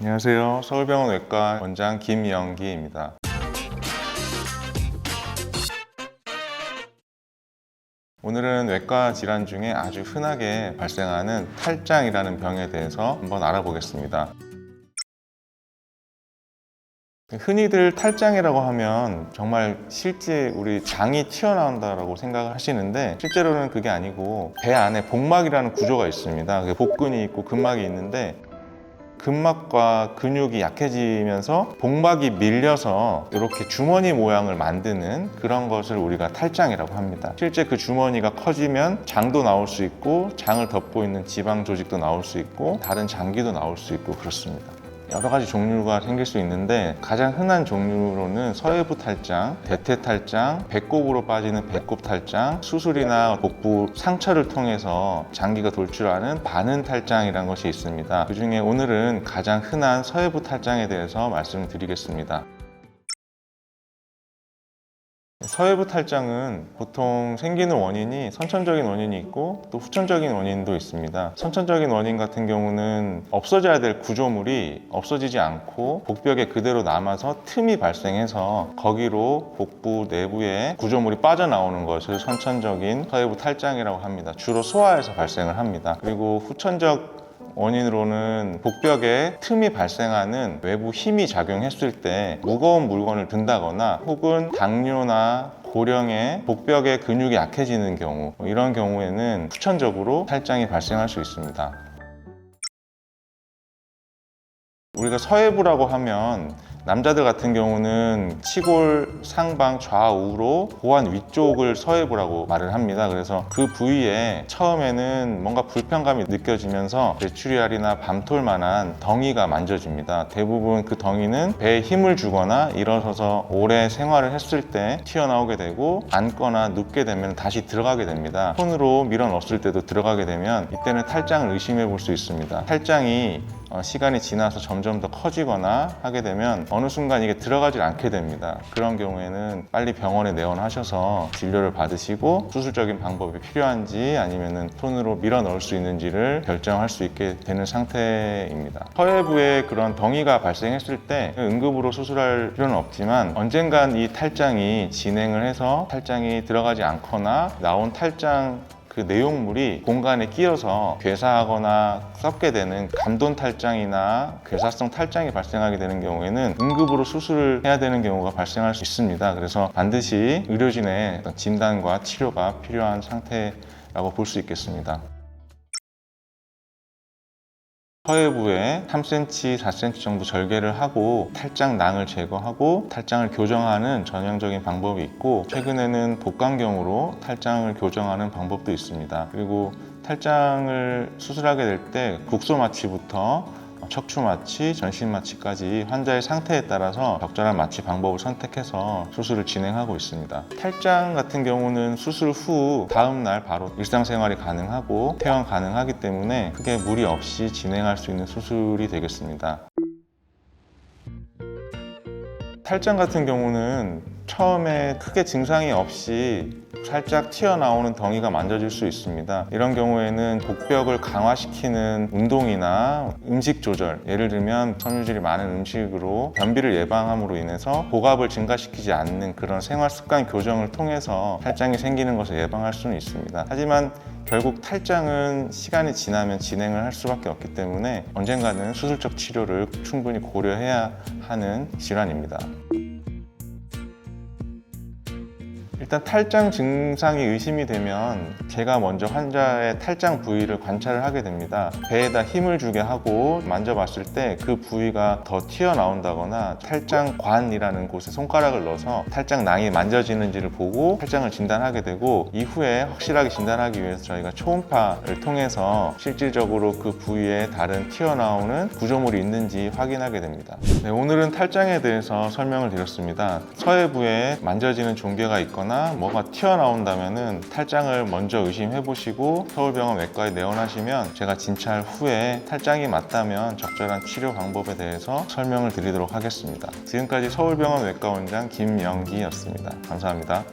안녕하세요. 서울병원 외과 원장 김영기입니다. 오늘은 외과 질환 중에 아주 흔하게 발생하는 탈장이라는 병에 대해서 한번 알아보겠습니다. 흔히들 탈장이라고 하면 정말 실제 우리 장이 튀어나온다고 생각을 하시는데, 실제로는 그게 아니고 배 안에 복막이라는 구조가 있습니다. 복근이 있고 근막이 있는데, 근막과 근육이 약해지면서 복막이 밀려서 이렇게 주머니 모양을 만드는 그런 것을 우리가 탈장이라고 합니다. 실제 그 주머니가 커지면 장도 나올 수 있고, 장을 덮고 있는 지방 조직도 나올 수 있고, 다른 장기도 나올 수 있고 그렇습니다. 여러 가지 종류가 생길 수 있는데, 가장 흔한 종류로는 서해부 탈장, 대퇴 탈장, 배꼽으로 빠지는 배꼽 탈장, 수술이나 복부 상처를 통해서 장기가 돌출하는 반은 탈장이라는 것이 있습니다. 그 중에 오늘은 가장 흔한 서해부 탈장에 대해서 말씀드리겠습니다. 서해부 탈장은 보통 생기는 원인이 선천적인 원인이 있고 또 후천적인 원인도 있습니다. 선천적인 원인 같은 경우는 없어져야 될 구조물이 없어지지 않고 복벽에 그대로 남아서 틈이 발생해서 거기로 복부 내부에 구조물이 빠져나오는 것을 선천적인 서해부 탈장이라고 합니다. 주로 소아에서 발생을 합니다. 그리고 후천적 원인으로는 복벽에 틈이 발생하는 외부 힘이 작용했을 때 무거운 물건을 든다거나, 혹은 당뇨나 고령의 복벽의 근육이 약해지는 경우, 이런 경우에는 후천적으로 탈장이 발생할 수 있습니다. 우리가 서해부라고 하면 남자들 같은 경우는 치골, 상방, 좌우로 고환 위쪽을 서해부라고 말을 합니다. 그래서 그 부위에 처음에는 뭔가 불편감이 느껴지면서 메추리알이나 밤톨만한 덩이가 만져집니다. 대부분 그 덩이는 배에 힘을 주거나 일어서서 오래 생활을 했을 때 튀어나오게 되고, 앉거나 눕게 되면 다시 들어가게 됩니다. 손으로 밀어 넣었을 때도 들어가게 되면 이때는 탈장을 의심해 볼 수 있습니다. 탈장이 시간이 지나서 점점 더 커지거나 하게 되면 어느 순간 이게 들어가질 않게 됩니다. 그런 경우에는 빨리 병원에 내원하셔서 진료를 받으시고, 수술적인 방법이 필요한지 아니면 손으로 밀어 넣을 수 있는지를 결정할 수 있게 되는 상태입니다. 서해부에 그런 덩이가 발생했을 때 응급으로 수술할 필요는 없지만, 언젠간 이 탈장이 진행을 해서 탈장이 들어가지 않거나 나온 탈장 그 내용물이 공간에 끼어서 괴사하거나 썩게 되는 감돈 탈장이나 괴사성 탈장이 발생하게 되는 경우에는 응급으로 수술을 해야 되는 경우가 발생할 수 있습니다. 그래서 반드시 의료진의 진단과 치료가 필요한 상태라고 볼 수 있겠습니다. 서해부에 3cm, 4cm 정도 절개를 하고 탈장낭을 제거하고 탈장을 교정하는 전형적인 방법이 있고, 최근에는 복강경으로 탈장을 교정하는 방법도 있습니다. 그리고 탈장을 수술하게 될 때 국소 마취부터 척추 마취, 전신 마취까지 환자의 상태에 따라서 적절한 마취 방법을 선택해서 수술을 진행하고 있습니다. 탈장 같은 경우는 수술 후 다음 날 바로 일상생활이 가능하고 퇴원 가능하기 때문에 크게 무리 없이 진행할 수 있는 수술이 되겠습니다. 탈장 같은 경우는 처음에 크게 증상이 없이 살짝 튀어나오는 덩이가 만져질 수 있습니다. 이런 경우에는 복벽을 강화시키는 운동이나 음식 조절, 예를 들면 섬유질이 많은 음식으로 변비를 예방함으로 인해서 복압을 증가시키지 않는 그런 생활 습관 교정을 통해서 탈장이 생기는 것을 예방할 수는 있습니다. 하지만 결국 탈장은 시간이 지나면 진행을 할 수밖에 없기 때문에 언젠가는 수술적 치료를 충분히 고려해야 하는 질환입니다. 일단 탈장 증상이 의심이 되면 제가 먼저 환자의 탈장 부위를 관찰을 하게 됩니다. 배에다 힘을 주게 하고 만져봤을 때 그 부위가 더 튀어나온다거나 탈장관이라는 곳에 손가락을 넣어서 탈장낭이 만져지는지를 보고 탈장을 진단하게 되고, 이후에 확실하게 진단하기 위해서 저희가 초음파를 통해서 실질적으로 그 부위에 다른 튀어나오는 구조물이 있는지 확인하게 됩니다. 네, 오늘은 탈장에 대해서 설명을 드렸습니다. 서해부에 만져지는 종괴가 있거나 뭐가 튀어나온다면 탈장을 먼저 의심해 보시고 서울병원 외과에 내원하시면 제가 진찰 후에 탈장이 맞다면 적절한 치료 방법에 대해서 설명을 드리도록 하겠습니다. 지금까지 서울병원 외과원장 김영기였습니다. 감사합니다.